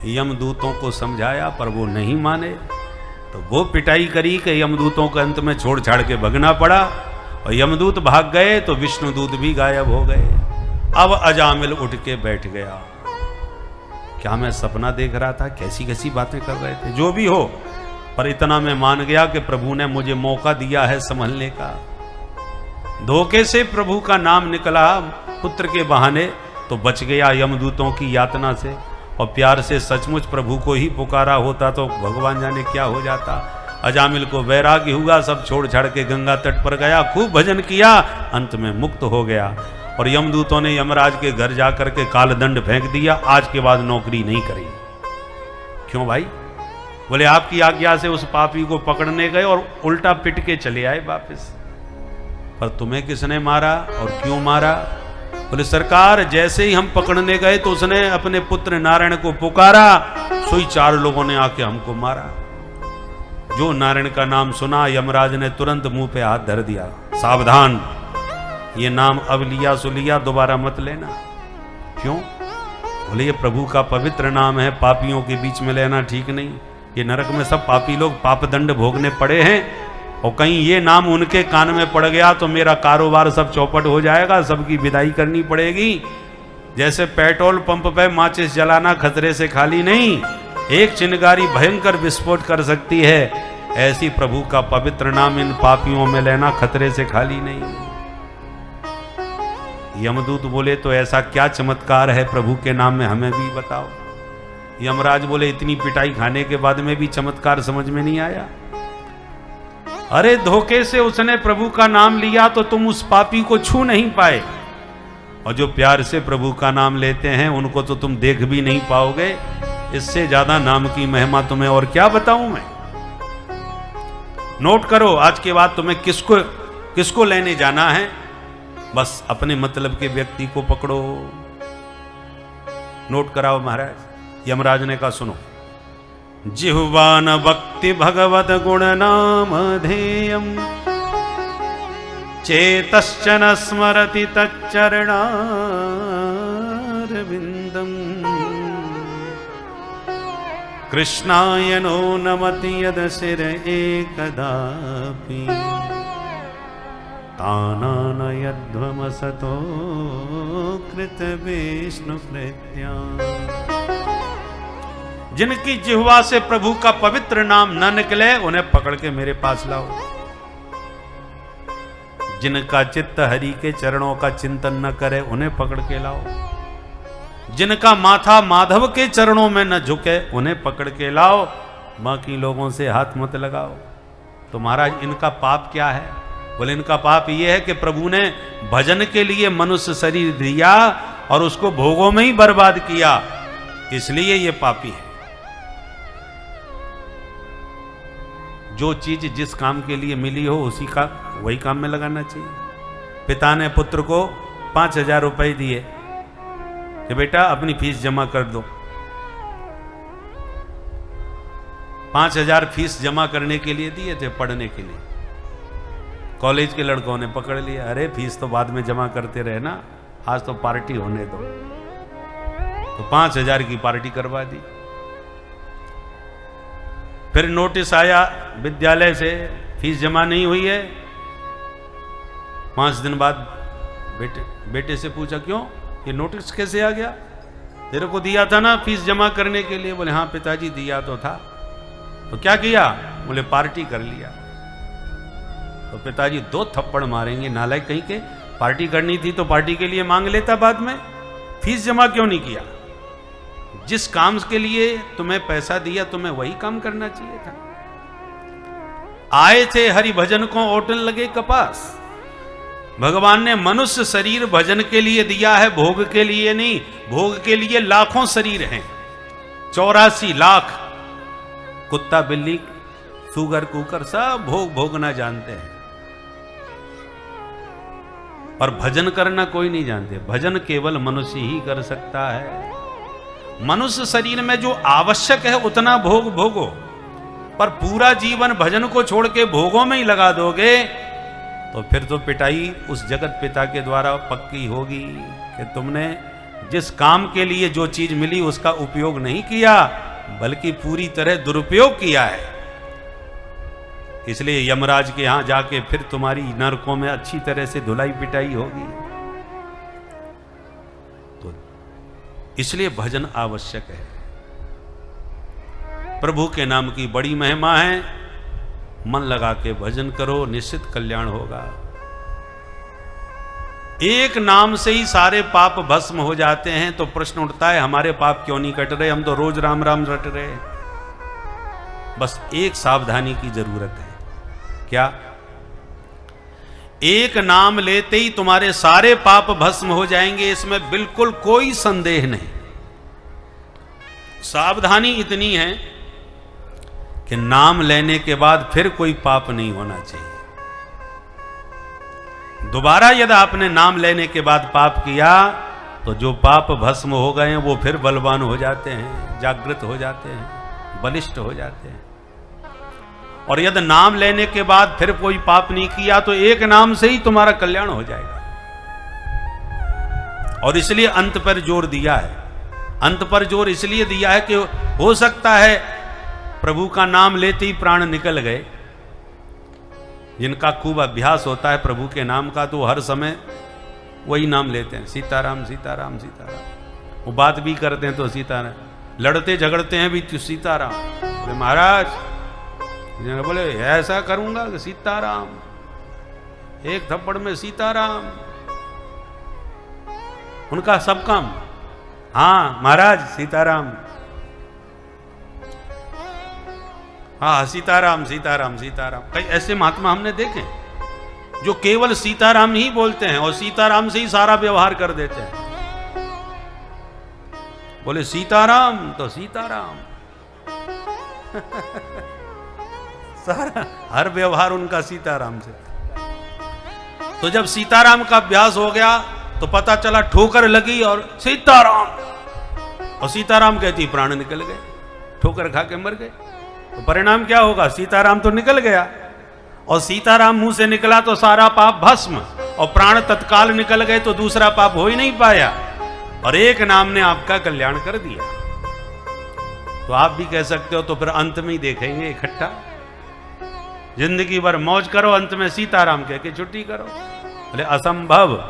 यमदूतों को समझाया पर वो नहीं माने, तो वो पिटाई करी कि यमदूतों को अंत में छोड़ छाड़ के भगना पड़ा, और यमदूत भाग गए तो विष्णुदूत भी गायब हो गए। अब अजामिल उठ के बैठ गया, क्या मैं सपना देख रहा था, कैसी कैसी बातें कर रहे थे, जो भी हो, पर इतना मैं मान गया कि प्रभु ने मुझे मौका दिया है संभलने का। धोखे से प्रभु का नाम निकला पुत्र के बहाने तो बच गया यमदूतों की यातना से, और प्यार से सचमुच प्रभु को ही पुकारा होता तो भगवान जाने क्या हो जाता। अजामिल को वैराग्य हुआ, सब छोड़ छाड़ के गंगा तट पर गया, खूब भजन किया, अंत में मुक्त हो गया। और यमदूतों ने यमराज के घर जाकर के कालदंड फेंक दिया, आज के बाद नौकरी नहीं करेंगे। क्यों भाई? बोले आपकी आज्ञा से उस पापी को पकड़ने गए और उल्टा पिट के चले आए वापस। पर तुम्हें किसने मारा और क्यों मारा? बोले सरकार, जैसे ही हम पकड़ने गए तो उसने अपने पुत्र नारायण को पुकारा, सोई 4 लोगों ने आके हमको मारा। जो नारायण का नाम सुना, यमराज ने तुरंत मुंह पे हाथ धर दिया, सावधान, ये नाम अब लिया सो लिया, दोबारा मत लेना। क्यों? बोले ये प्रभु का पवित्र नाम है, पापियों के बीच में लेना ठीक नहीं। ये नरक में सब पापी लोग पाप दंड भोगने पड़े हैं, और कहीं ये नाम उनके कान में पड़ गया तो मेरा कारोबार सब चौपट हो जाएगा, सबकी विदाई करनी पड़ेगी। जैसे पेट्रोल पंप पे माचिस जलाना खतरे से खाली नहीं, एक चिंगारी भयंकर विस्फोट कर सकती है, ऐसी प्रभु का पवित्र नाम इन पापियों में लेना खतरे से खाली नहीं। यमदूत बोले तो ऐसा क्या चमत्कार है प्रभु के नाम में, हमें भी बताओ। यमराज बोले इतनी पिटाई खाने के बाद में भी चमत्कार समझ में नहीं आया? अरे धोखे से उसने प्रभु का नाम लिया तो तुम उस पापी को छू नहीं पाए, और जो प्यार से प्रभु का नाम लेते हैं उनको तो तुम देख भी नहीं पाओगे। इससे ज्यादा नाम की महिमा तुम्हें और क्या बताऊं मैं। नोट करो, आज के बाद तुम्हें किसको लेने जाना है, बस अपने मतलब के व्यक्ति को पकड़ो। नोट कराओ महाराज। यमराज ने कहा सुनो, जिह्वान भक्ति भगवत गुण नाम धेयम चेतश्चन स्मरति तच्चरणारविंदम कृष्णाय नो नमति यद शिर एकदापि तानानयध्वमसतो कृत विष्णु कृत्या। जिनकी जिह्वा से प्रभु का पवित्र नाम न निकले उन्हें पकड़ के मेरे पास लाओ। जिनका चित्त हरि के चरणों का चिंतन न करे उन्हें पकड़ के लाओ। जिनका माथा माधव के चरणों में न झुके उन्हें पकड़ के लाओ। बाकी लोगों से हाथ मत लगाओ। तो महाराज इनका पाप क्या है? बोले इनका पाप यह है कि प्रभु ने भजन के लिए मनुष्य शरीर दिया और उसको भोगों में ही बर्बाद किया, इसलिए ये पापी है। जो चीज जिस काम के लिए मिली हो उसी का वही काम में लगाना चाहिए। पिता ने पुत्र को 5,000 रुपए दिए कि बेटा अपनी फीस जमा कर दो। 5,000 फीस जमा करने के लिए दिए थे, पढ़ने के लिए। कॉलेज के लड़कों ने पकड़ लिया, अरे फीस तो बाद में जमा करते रहे ना, आज तो पार्टी होने दो। तो 5,000 की पार्टी करवा दी। फिर नोटिस आया विद्यालय से, फीस जमा नहीं हुई है। 5 दिन बाद बेटे से पूछा क्यों, ये नोटिस कैसे आ गया? तेरे को दिया था ना फीस जमा करने के लिए। बोले हाँ पिताजी दिया तो था। तो क्या किया? बोले पार्टी कर लिया। तो पिताजी 2 थप्पड़ मारेंगे, नालायक कहीं के। पार्टी करनी थी तो पार्टी के लिए मांग लेता बाद में, फीस जमा क्यों नहीं किया? जिस काम के लिए तुम्हें पैसा दिया तुम्हें वही काम करना चाहिए था। आए थे हरि भजन को ओटन लगे कपास। भगवान ने मनुष्य शरीर भजन के लिए दिया है, भोग के लिए नहीं। भोग के लिए लाखों शरीर हैं, 84 लाख। कुत्ता बिल्ली सुगर कुकर सब भोगना जानते हैं, पर भजन करना कोई नहीं जानते। भजन केवल मनुष्य ही कर सकता है। मनुष्य शरीर में जो आवश्यक है उतना भोग भोगो, पर पूरा जीवन भजन को छोड़ के भोगों में ही लगा दोगे तो फिर तो पिटाई उस जगत पिता के द्वारा पक्की होगी कि तुमने जिस काम के लिए जो चीज मिली उसका उपयोग नहीं किया, बल्कि पूरी तरह दुरुपयोग किया है। इसलिए यमराज के यहां जाके फिर तुम्हारी नरकों में अच्छी तरह से धुलाई पिटाई होगी। तो इसलिए भजन आवश्यक है। प्रभु के नाम की बड़ी महिमा है। मन लगा के भजन करो, निश्चित कल्याण होगा। एक नाम से ही सारे पाप भस्म हो जाते हैं। तो प्रश्न उठता है हमारे पाप क्यों नहीं कट रहे? हम तो रोज राम राम रट रहे। बस एक सावधानी की जरूरत है। क्या? एक नाम लेते ही तुम्हारे सारे पाप भस्म हो जाएंगे, इसमें बिल्कुल कोई संदेह नहीं। सावधानी इतनी है कि नाम लेने के बाद फिर कोई पाप नहीं होना चाहिए। दोबारा यदि आपने नाम लेने के बाद पाप किया तो जो पाप भस्म हो गए हैं वो फिर बलवान हो जाते हैं, जागृत हो जाते हैं, बलिष्ठ हो जाते हैं। और यदि नाम लेने के बाद फिर कोई पाप नहीं किया तो एक नाम से ही तुम्हारा कल्याण हो जाएगा। और इसलिए अंत पर जोर दिया है। अंत पर जोर इसलिए दिया है कि हो सकता है प्रभु का नाम लेते ही प्राण निकल गए। जिनका खूब अभ्यास होता है प्रभु के नाम का, तो हर समय वही नाम लेते हैं, सीताराम सीताराम सीताराम। वो बात भी करते हैं तो सीताराम, लड़ते झगड़ते हैं भी तो सीताराम। बोले महाराज, बोले ऐसा करूंगा कि सीताराम, एक थप्पड़ में सीताराम। उनका सब काम, हाँ महाराज सीताराम, हाँ सीताराम सीताराम सीताराम। कई ऐसे महात्मा हमने देखे जो केवल सीताराम ही बोलते हैं और सीताराम से ही सारा व्यवहार कर देते हैं। बोले सीताराम तो सीताराम सारा हर व्यवहार उनका सीताराम से। तो जब सीताराम का अभ्यास हो गया तो पता चला ठोकर लगी और सीताराम, और सीताराम कहती प्राण निकल गए, ठोकर खा के मर गए। तो परिणाम क्या होगा? सीताराम तो निकल गया, और सीताराम मुंह से निकला तो सारा पाप भस्म, और प्राण तत्काल निकल गए तो दूसरा पाप हो ही नहीं पाया, और एक नाम ने आपका कल्याण कर दिया। तो आप भी कह सकते हो तो फिर अंत में ही देखेंगे इकट्ठा। जिंदगी भर मौज करो, अंत में सीताराम कह के छुट्टी करो। बोले असंभव।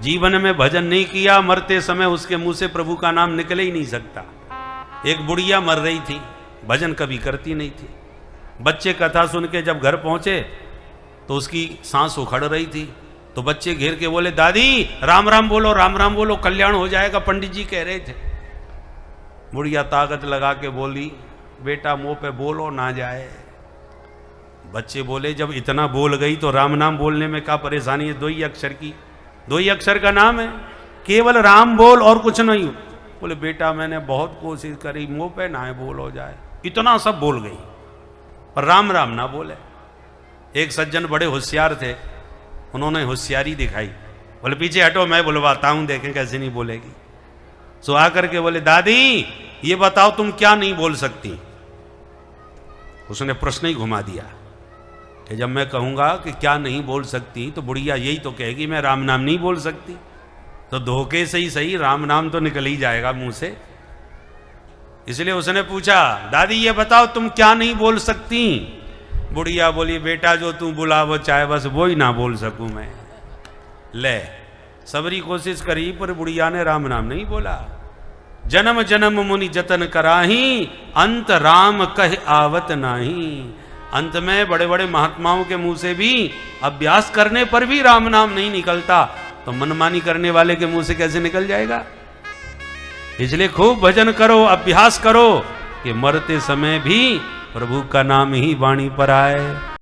जीवन में भजन नहीं किया, मरते समय उसके मुंह से प्रभु का नाम निकल ही नहीं सकता। एक बुढ़िया मर रही थी, भजन कभी करती नहीं थी। बच्चे कथा सुन के जब घर पहुंचे तो उसकी सांस उखड़ रही थी। तो बच्चे घेर के बोले दादी राम राम बोलो, राम राम बोलो, कल्याण हो जाएगा, पंडित जी कह रहे थे। बुढ़िया ताकत लगा के बोली बेटा मुंह पे बोलो ना जाए। बच्चे बोले जब इतना बोल गई तो राम नाम बोलने में क्या परेशानी है? दो ही अक्षर का नाम है, केवल राम बोल और कुछ नहीं। बोले बेटा मैंने बहुत कोशिश करी, मुंह पे ना बोल हो जाए, इतना सब बोल गई पर राम राम ना बोले। एक सज्जन बड़े होशियार थे, उन्होंने होशियारी दिखाई। बोले पीछे हटो मैं बुलवाता हूं, देखें कैसे नहीं बोलेगी। सो आकर के बोले दादी ये बताओ तुम क्या नहीं बोल सकती? उसने प्रश्न ही घुमा दिया कि जब मैं कहूंगा कि क्या नहीं बोल सकती तो बुढ़िया यही तो कहेगी मैं राम नाम नहीं बोल सकती। तो धोखे से ही सही राम नाम तो निकल ही जाएगा मुंह से। इसलिए उसने पूछा दादी ये बताओ तुम क्या नहीं बोल सकती? बुढ़िया बोली बेटा जो तू बुला वो चाहे बस वो ही ना बोल सकूं मैं। ले सबरी कोशिश करी पर बुढ़िया ने राम नाम नहीं बोला। जन्म जन्म मुनि जतन कराही, अंत राम कह आवत नाही। अंत में बड़े बड़े महात्माओं के मुंह से भी अभ्यास करने पर भी राम नाम नहीं निकलता, तो मनमानी करने वाले के मुंह से कैसे निकल जाएगा? इसलिए खूब भजन करो, अभ्यास करो कि मरते समय भी प्रभु का नाम ही वाणी पर आए।